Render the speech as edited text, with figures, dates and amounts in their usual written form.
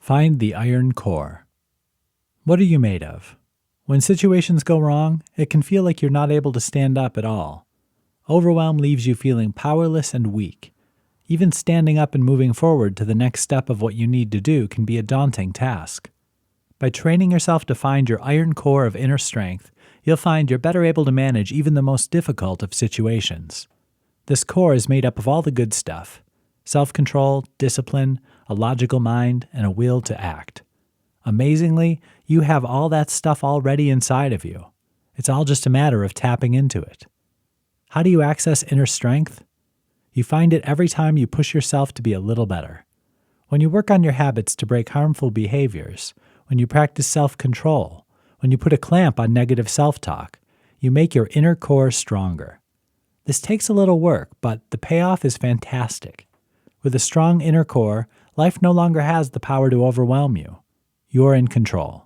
Find the iron core. What are you made of? When situations go wrong, it can feel like you're not able to stand up at all. Overwhelm leaves you feeling powerless and weak. Even standing up and moving forward to the next step of what you need to do can be a daunting task. By training yourself to find your iron core of inner strength, you'll find you're better able to manage even the most difficult of situations. This core is made up of all the good stuff: self-control, discipline, a logical mind, and a will to act. Amazingly, you have all that stuff already inside of you. It's all just a matter of tapping into it. How do you access inner strength? You find it every time you push yourself to be a little better. When you work on your habits to break harmful behaviors, when you practice self-control, when you put a clamp on negative self-talk, you make your inner core stronger. This takes a little work, but the payoff is fantastic. With a strong inner core, life no longer has the power to overwhelm you. You're in control.